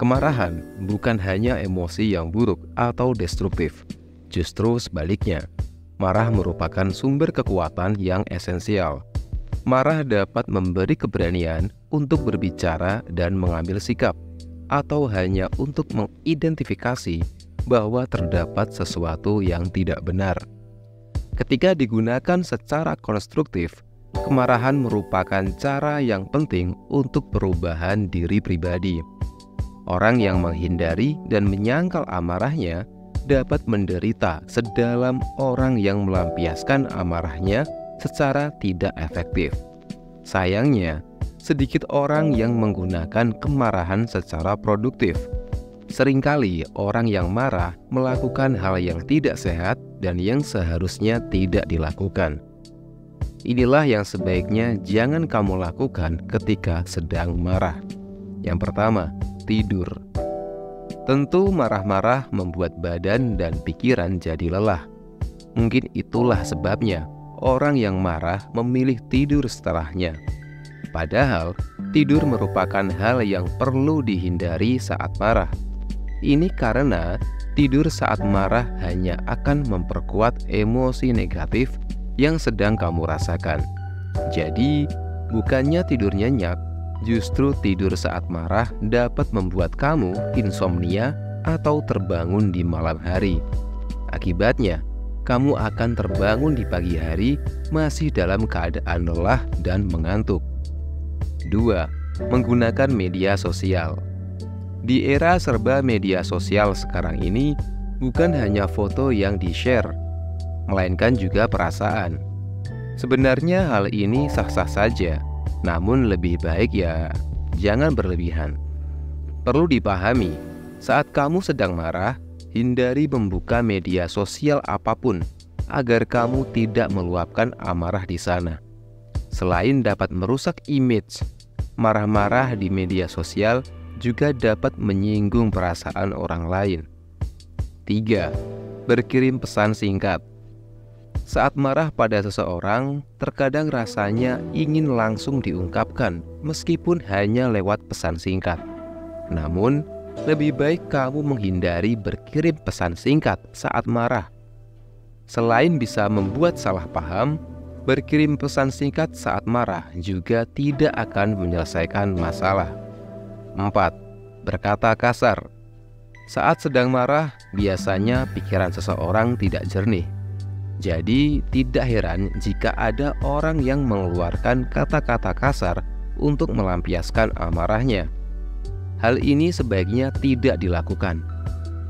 Kemarahan bukan hanya emosi yang buruk atau destruktif. Justru sebaliknya, marah merupakan sumber kekuatan yang esensial. Marah dapat memberi keberanian untuk berbicara dan mengambil sikap, atau hanya untuk mengidentifikasi bahwa terdapat sesuatu yang tidak benar. Ketika digunakan secara konstruktif, kemarahan merupakan cara yang penting untuk perubahan diri pribadi. Orang yang menghindari dan menyangkal amarahnya dapat menderita sedalam orang yang melampiaskan amarahnya secara tidak efektif. Sayangnya, sedikit orang yang menggunakan kemarahan secara produktif. Seringkali orang yang marah melakukan hal yang tidak sehat dan yang seharusnya tidak dilakukan. Inilah yang sebaiknya jangan kamu lakukan ketika sedang marah. Yang pertama, tidur. Tentu marah-marah membuat badan dan pikiran jadi lelah. Mungkin itulah sebabnya orang yang marah memilih tidur setelahnya. Padahal, tidur merupakan hal yang perlu dihindari saat marah. Ini karena tidur saat marah hanya akan memperkuat emosi negatif yang sedang kamu rasakan. Jadi, bukannya tidur nyenyak, justru tidur saat marah dapat membuat kamu insomnia atau terbangun di malam hari. Akibatnya, kamu akan terbangun di pagi hari masih dalam keadaan lelah dan mengantuk. 2. Menggunakan media sosial. Di era serba media sosial sekarang ini, bukan hanya foto yang di-share, melainkan juga perasaan. Sebenarnya hal ini sah-sah saja, namun lebih baik ya jangan berlebihan. Perlu dipahami, saat kamu sedang marah, hindari membuka media sosial apapun agar kamu tidak meluapkan amarah di sana. Selain dapat merusak image, marah-marah di media sosial juga dapat menyinggung perasaan orang lain. 3. Berkirim pesan singkat. Saat marah pada seseorang, terkadang rasanya ingin langsung diungkapkan meskipun hanya lewat pesan singkat. Namun, lebih baik kamu menghindari berkirim pesan singkat saat marah. Selain bisa membuat salah paham, berkirim pesan singkat saat marah juga tidak akan menyelesaikan masalah. 4. Berkata kasar. Saat sedang marah, biasanya pikiran seseorang tidak jernih. Jadi, tidak heran jika ada orang yang mengeluarkan kata-kata kasar untuk melampiaskan amarahnya. Hal ini sebaiknya tidak dilakukan.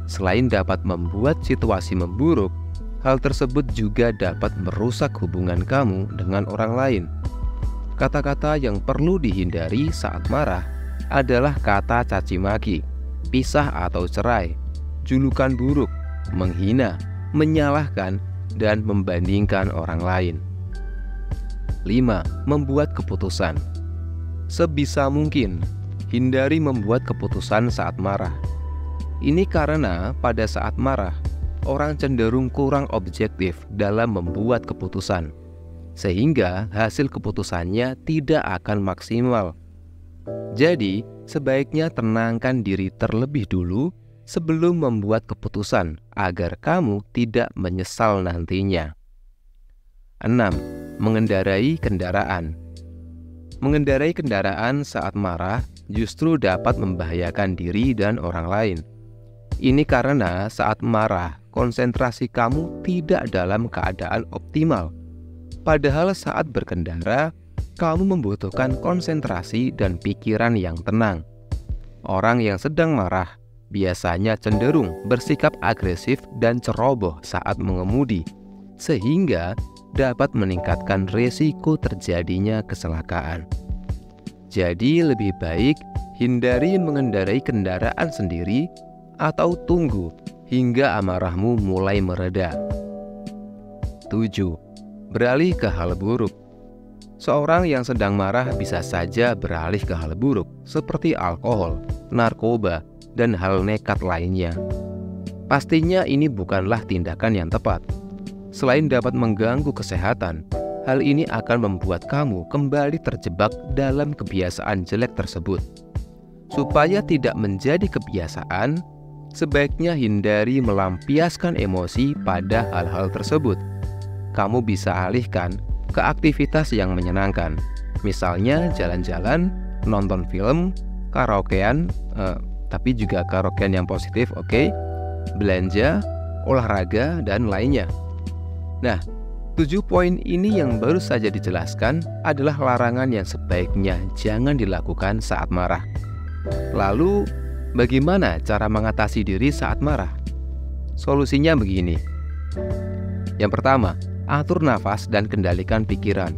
Selain dapat membuat situasi memburuk, hal tersebut juga dapat merusak hubungan kamu dengan orang lain. Kata-kata yang perlu dihindari saat marah adalah kata caci maki, pisah atau cerai, julukan buruk, menghina, menyalahkan, dan membandingkan orang lain. 5. Membuat keputusan. Sebisa mungkin, hindari membuat keputusan saat marah. Ini karena pada saat marah, orang cenderung kurang objektif dalam membuat keputusan, sehingga hasil keputusannya tidak akan maksimal. Jadi, sebaiknya tenangkan diri terlebih dulu sebelum membuat keputusan agar kamu tidak menyesal nantinya. 6. Mengendarai kendaraan. Mengendarai kendaraan saat marah justru dapat membahayakan diri dan orang lain. Ini karena saat marah, konsentrasi kamu tidak dalam keadaan optimal. Padahal saat berkendara, kamu membutuhkan konsentrasi dan pikiran yang tenang. Orang yang sedang marah biasanya cenderung bersikap agresif dan ceroboh saat mengemudi, sehingga dapat meningkatkan risiko terjadinya kecelakaan. Jadi lebih baik hindari mengendarai kendaraan sendiri atau tunggu hingga amarahmu mulai mereda. 7. Beralih ke hal buruk. Seorang yang sedang marah bisa saja beralih ke hal buruk seperti alkohol, narkoba, dan hal nekat lainnya. Pastinya ini bukanlah tindakan yang tepat. Selain dapat mengganggu kesehatan, hal ini akan membuat kamu kembali terjebak dalam kebiasaan jelek tersebut. Supaya tidak menjadi kebiasaan, sebaiknya hindari melampiaskan emosi pada hal-hal tersebut. Kamu bisa alihkan ke aktivitas yang menyenangkan, misalnya jalan-jalan, nonton film, karaokean, tapi juga karaokean yang positif, oke? Belanja, olahraga, dan lainnya. Nah, 7 poin ini yang baru saja dijelaskan adalah larangan yang sebaiknya jangan dilakukan saat marah. Lalu, bagaimana cara mengatasi diri saat marah? Solusinya begini. Yang pertama, atur nafas dan kendalikan pikiran.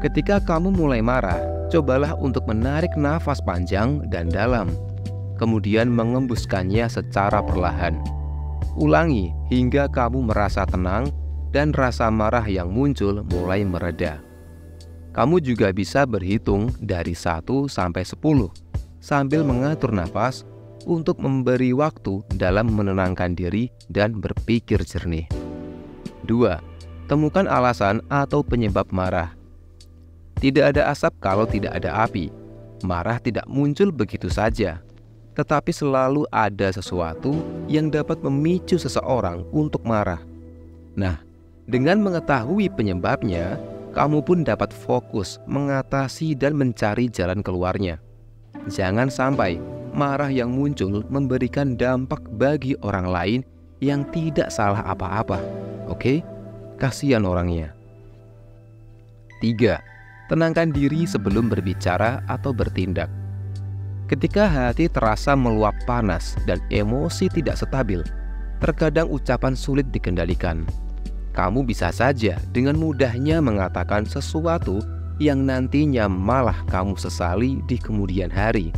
Ketika kamu mulai marah, cobalah untuk menarik nafas panjang dan dalam, kemudian mengembuskannya secara perlahan. Ulangi hingga kamu merasa tenang dan rasa marah yang muncul mulai mereda. Kamu juga bisa berhitung dari 1 sampai 10 sambil mengatur nafas untuk memberi waktu dalam menenangkan diri dan berpikir jernih. 2. Temukan alasan atau penyebab marah. Tidak ada asap kalau tidak ada api. Marah tidak muncul begitu saja, tetapi selalu ada sesuatu yang dapat memicu seseorang untuk marah. Nah, dengan mengetahui penyebabnya, kamu pun dapat fokus mengatasi dan mencari jalan keluarnya. Jangan sampai marah yang muncul memberikan dampak bagi orang lain yang tidak salah apa-apa. Oke? Kasihan orangnya. 3. Tenangkan diri sebelum berbicara atau bertindak. Ketika hati terasa meluap panas dan emosi tidak stabil, terkadang ucapan sulit dikendalikan. Kamu bisa saja dengan mudahnya mengatakan sesuatu yang nantinya malah kamu sesali di kemudian hari.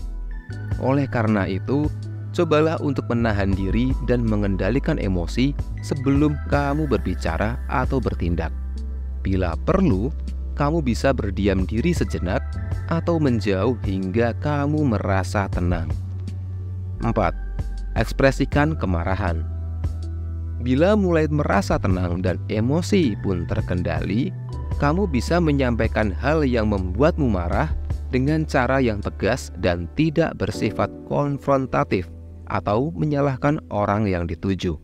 Oleh karena itu, cobalah untuk menahan diri dan mengendalikan emosi sebelum kamu berbicara atau bertindak. Bila perlu, kamu bisa berdiam diri sejenak atau menjauh hingga kamu merasa tenang. 4. Ekspresikan kemarahan. Bila mulai merasa tenang dan emosi pun terkendali, kamu bisa menyampaikan hal yang membuatmu marah dengan cara yang tegas dan tidak bersifat konfrontatif atau menyalahkan orang yang dituju.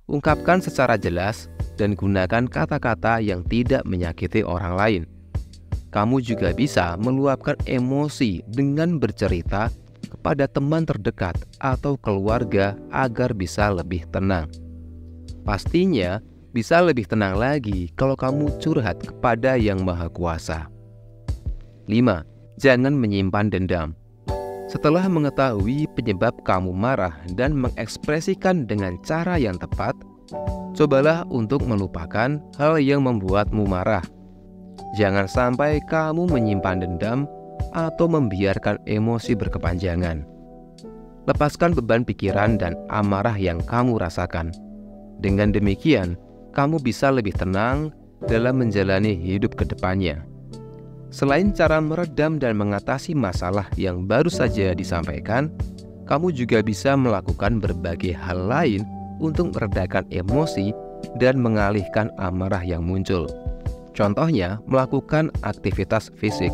Ungkapkan secara jelas dan gunakan kata-kata yang tidak menyakiti orang lain. Kamu juga bisa meluapkan emosi dengan bercerita kepada teman terdekat atau keluarga agar bisa lebih tenang. Pastinya bisa lebih tenang lagi kalau kamu curhat kepada Yang Maha Kuasa. 5. Jangan menyimpan dendam. Setelah mengetahui penyebab kamu marah dan mengekspresikan dengan cara yang tepat, cobalah untuk melupakan hal yang membuatmu marah. Jangan sampai kamu menyimpan dendam atau membiarkan emosi berkepanjangan. Lepaskan beban pikiran dan amarah yang kamu rasakan. Dengan demikian, kamu bisa lebih tenang dalam menjalani hidup ke depannya. Selain cara meredam dan mengatasi masalah yang baru saja disampaikan, kamu juga bisa melakukan berbagai hal lain untuk meredakan emosi dan mengalihkan amarah yang muncul. Contohnya, melakukan aktivitas fisik,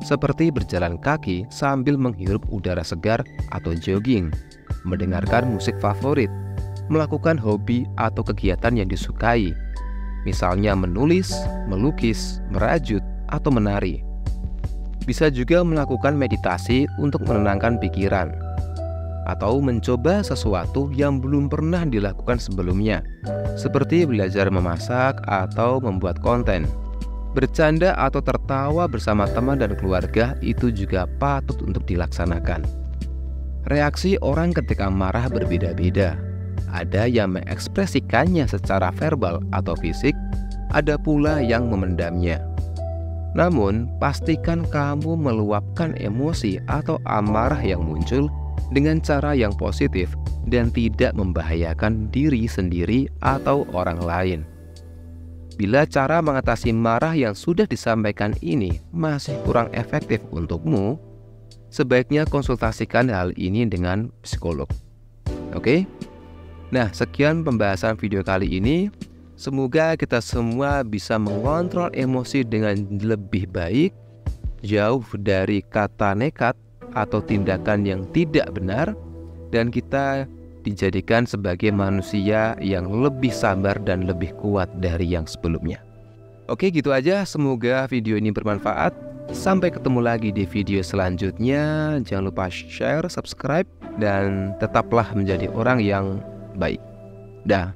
seperti berjalan kaki sambil menghirup udara segar atau jogging, mendengarkan musik favorit, melakukan hobi atau kegiatan yang disukai, misalnya menulis, melukis, merajut, atau menari. Bisa juga melakukan meditasi untuk menenangkan pikiran, atau mencoba sesuatu yang belum pernah dilakukan sebelumnya, seperti belajar memasak atau membuat konten. Bercanda atau tertawa bersama teman dan keluarga itu juga patut untuk dilaksanakan. Reaksi orang ketika marah berbeda-beda. Ada yang mengekspresikannya secara verbal atau fisik, ada pula yang memendamnya. Namun, pastikan kamu meluapkan emosi atau amarah yang muncul dengan cara yang positif dan tidak membahayakan diri sendiri atau orang lain. Bila cara mengatasi marah yang sudah disampaikan ini masih kurang efektif untukmu, sebaiknya konsultasikan hal ini dengan psikolog. Oke? Nah, sekian pembahasan video kali ini. Semoga kita semua bisa mengontrol emosi dengan lebih baik, jauh dari kata nekat, atau tindakan yang tidak benar, dan kita dijadikan sebagai manusia yang lebih sabar dan lebih kuat dari yang sebelumnya. Oke, gitu aja. Semoga video ini bermanfaat. Sampai ketemu lagi di video selanjutnya. Jangan lupa share, subscribe, dan tetaplah menjadi orang yang baik. Dah.